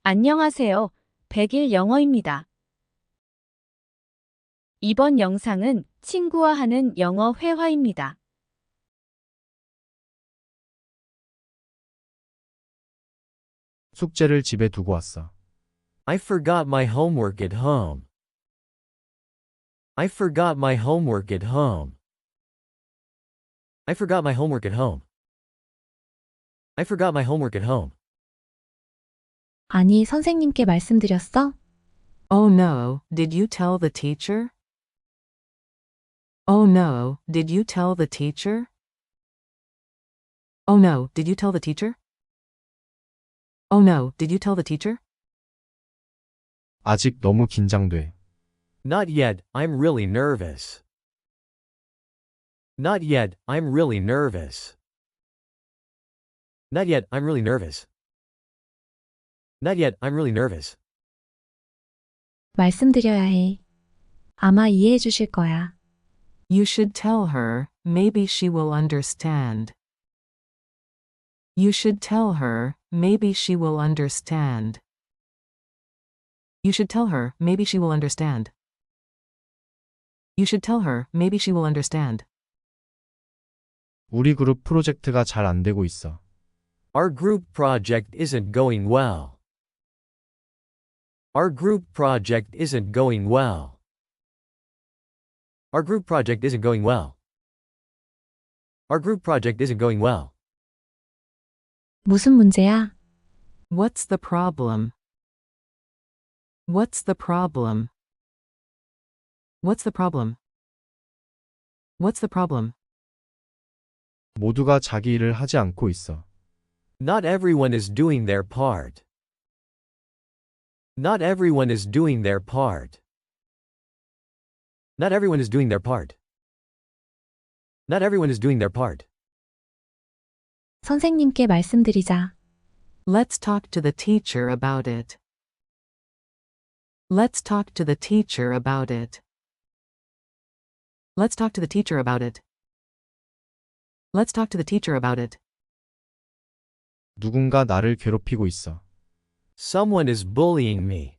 안녕하세요. 100일 영어입니다. 이번 영상은 친구와 하는 영어 회화입니다. 숙제를 집에 두고 왔어. I forgot my homework at home. I forgot my homework at home. I forgot my homework at home. I forgot my homework at home. 아니, 선생님께 말씀드렸어? Oh no, did you tell the teacher? Oh no, did you tell the teacher? Oh no, did you tell the teacher? Oh no, did you tell the teacher? 아직 너무 긴장돼. Not yet, I'm really nervous. Not yet, I'm really nervous. Not yet, I'm really nervous. Not yet, I'm really nervous. 말씀드려야 해. 아마 이해해 주실 거야. You should tell her, maybe she will understand. You should tell her, maybe she will understand. You should tell her, maybe she will understand. You should tell her, maybe she will understand. 우리 그룹 프로젝트가 잘 안 되고 있어. Our group project isn't going well. Our group project isn't going well. Our group project isn't going well. Our group project isn't going well. 무슨 문제야? What's the problem? What's the problem? What's the problem? What's the problem? 모두가 자기 일을 하지 않고 있어. Not everyone is doing their part. Not everyone is doing their part. Not everyone is doing their part. Not everyone is doing their part. 선생님께 말씀드리자. Let's talk to the teacher about it. Let's talk to the teacher about it. Let's talk to the teacher about it. Let's talk to the teacher about it. 누군가 나를 괴롭히고 있어. Someone is bullying me.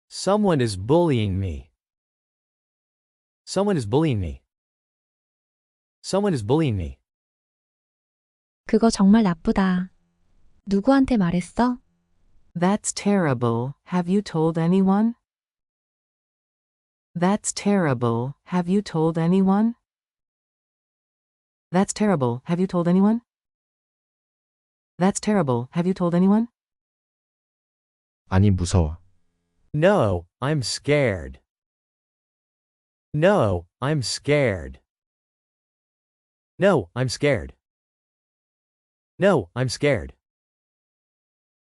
Someone is bullying me. Someone is bullying me. Someone is bullying me. 그거 정말 나쁘다. 누구한테 말했어? That's terrible. Have you told anyone? That's terrible. Have you told anyone? That's terrible. Have you told anyone? That's terrible. Have you told anyone? 아니 무서워. No, I'm scared. No, I'm scared. No, I'm scared. No, I'm scared.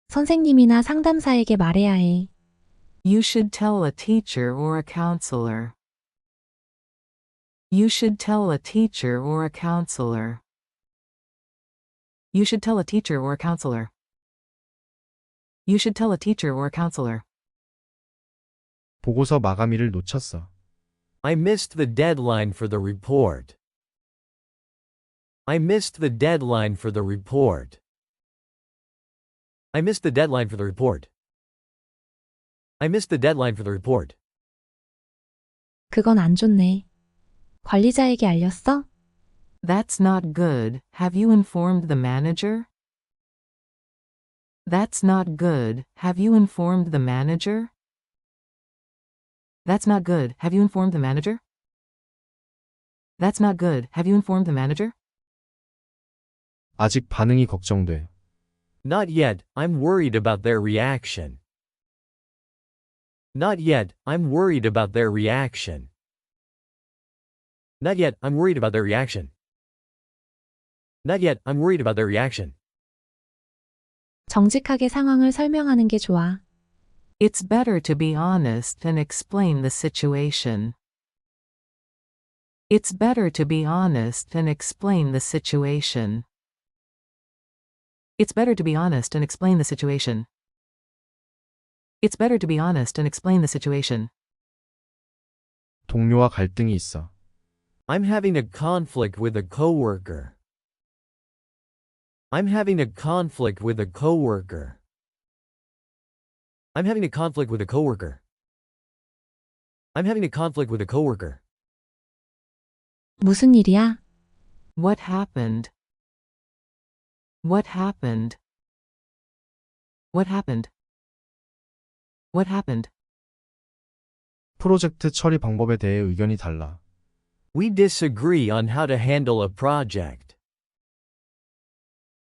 선생님이나 상담사에게 말해야 해. You should tell a teacher or a counselor. You should tell a teacher or a counselor. You should tell a teacher or a counselor. You should tell a teacher or a counselor. 보고서 마감일을 놓쳤어. I missed the deadline for the report. I missed the deadline for the report. I missed the deadline for the report. I missed the deadline for the report. 그건 안 좋네. 관리자에게 알렸어? That's not good. Have you informed the manager? That's not good. Have you informed the manager? That's not good. Have you informed the manager? That's not good. Have you informed the manager? 아직 반응이 걱정돼. Not yet, I'm worried about their reaction. Not yet, I'm worried about their reaction. Not yet, I'm worried about their reaction. Not yet, I'm worried about their reaction. 정직하게 상황을 설명하는 게 좋아. It's better to be honest and explain the situation. It's better to be honest and explain the situation. It's better to be honest and explain the situation. It's better to be honest and explain the situation. 동료와 갈등이 있어. I'm having a conflict with a coworker. I'm having a conflict with a coworker. I'm having a conflict with a coworker. I'm having a conflict with a coworker. 무슨 일이야? What happened? What happened? What happened? What happened? 프로젝트 처리 방법에 대해 의견이 달라. We disagree on how to handle a project.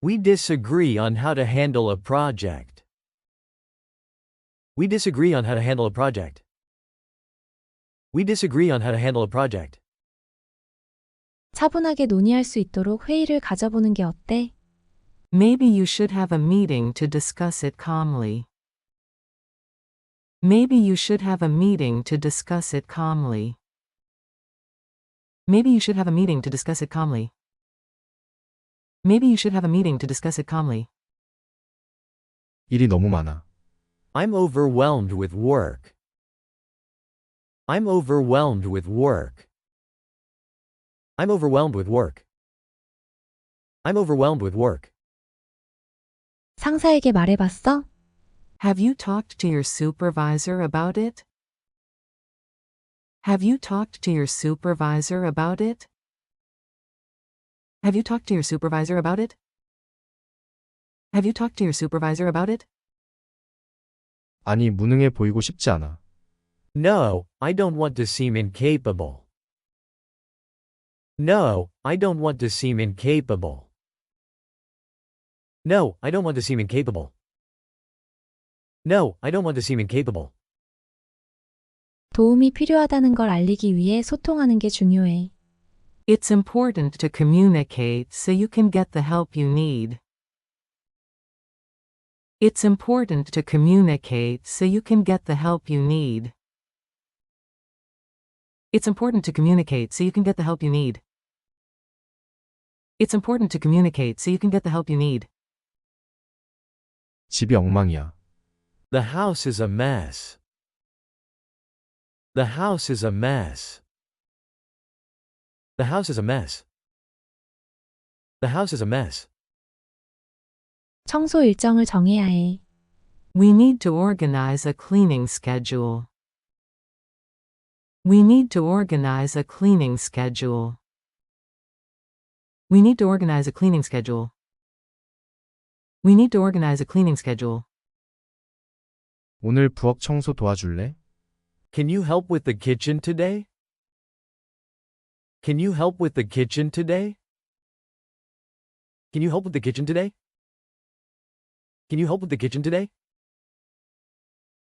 We disagree on how to handle a project. We disagree on how to handle a project. We disagree on how to handle a project. 차분하게 논의할 수 있도록 회의를 가져보는 게 어때? Maybe you should have a meeting to discuss it calmly. Maybe you should have a meeting to discuss it calmly. Maybe you should have a meeting to discuss it calmly. Maybe you should have a meeting to discuss it calmly. 일이 너무 많아. I'm overwhelmed with work. I'm overwhelmed with work. I'm overwhelmed with work. I'm overwhelmed with work. 상사에게 말해봤어? Have you talked to your supervisor about it? Have you talked to your supervisor about it? Have you talked to your supervisor about it? Have you talked to your supervisor about it? 아니, 무능해 보이고 싶지 않아. No, I don't want to seem incapable. No, I don't want to seem incapable. No, I don't want to seem incapable. No, I don't want to seem incapable. 도움이 필요하다는 걸 알리기 위해 소통하는 게 중요해. It's important to communicate so you can get the help you need. It's important to communicate so you can get the help you need. It's important to communicate so you can get the help you need. It's important to communicate so you can get the help you need. 집이 엉망이야. The house is a mess. The house is a mess. The house is a mess. The house is a mess. 청소 일정을 정해야 해. We need to organize a cleaning schedule. We need to organize a cleaning schedule. We need to organize a cleaning schedule. We need to organize a cleaning schedule. 오늘 부엌 청소 도와줄래? Can you help with the kitchen today? Can you help with the kitchen today? Can you help with the kitchen today? Can you help with the kitchen today?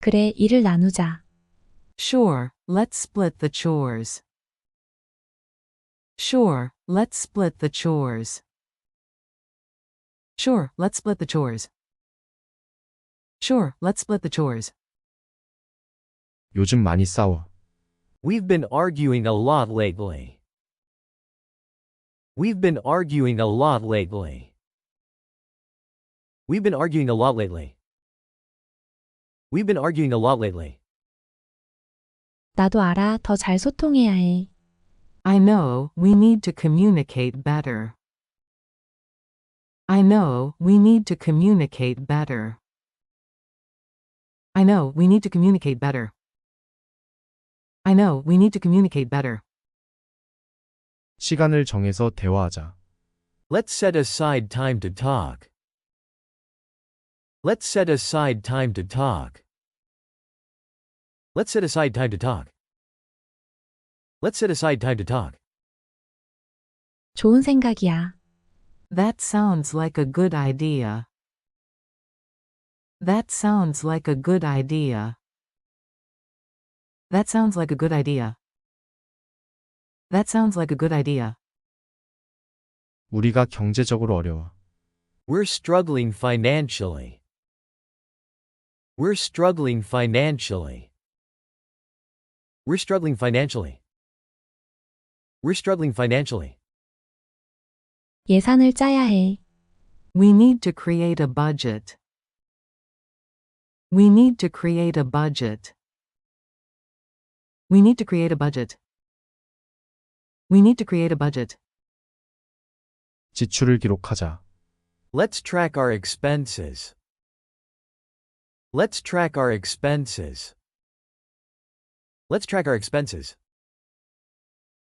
그래, 일을 나누자. Sure, let's split the chores. Sure, let's split the chores. Sure, let's split the chores. Sure, let's split the chores. 요즘 많이 싸워. We've been arguing a lot lately. We've been arguing a lot lately. We've been arguing a lot lately. We've been arguing a lot lately. 나도 알아, 더 잘 소통해야 해. I know, we need to communicate better. I know, we need to communicate better. I know, we need to communicate better. I know, we need to communicate better. 시간을 정해서 대화하자. Let's set aside time to talk. Let's set aside time to talk. Let's set aside time to talk. Let's set aside time to talk. 좋은 생각이야. That sounds like a good idea. That sounds like a good idea. That sounds like a good idea. That sounds like a good idea. 우리가 경제적으로 어려워. We're struggling financially. We're struggling financially. We're struggling financially. We're struggling financially. 예산을 짜야 해. We need to create a budget. We need to create a budget. We need to create a budget. We need to create a budget. 지출을 기록하자. Let's track our expenses. Let's track our expenses. Let's track our expenses.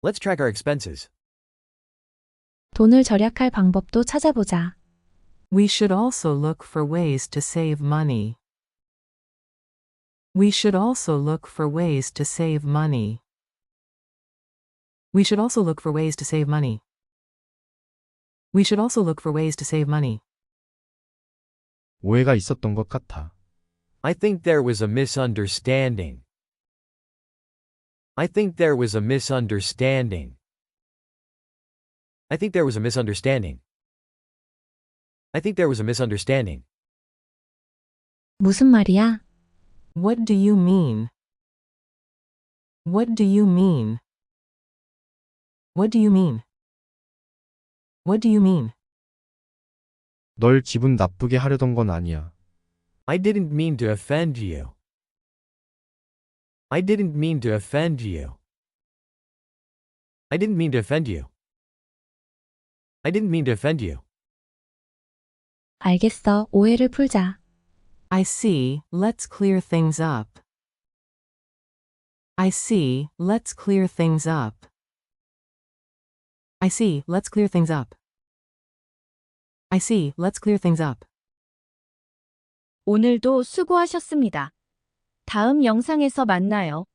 Let's track our expenses. 돈을 절약할 방법도 찾아보자. We should also look for ways to save money. We should also look for ways to save money. We should also look for ways to save money. We should also look for ways to save money. 오해가 있었던 것 같아. I think there was a misunderstanding. I think there was a misunderstanding. I think there was a misunderstanding. I think there was a misunderstanding. 무슨 말이야? What do you mean? What do you mean? What do you mean? What do you mean? 널 기분 나쁘게 하려던 건 아니야. I didn't mean to offend you. I didn't mean to offend you. I didn't mean to offend you. I didn't mean to offend you. 알겠어. 오해를 풀자. I see, let's clear things up. I see, let's clear things up. I see, let's clear things up. I see, let's clear things up. 오늘도 수고하셨습니다. 다음 영상에서 만나요.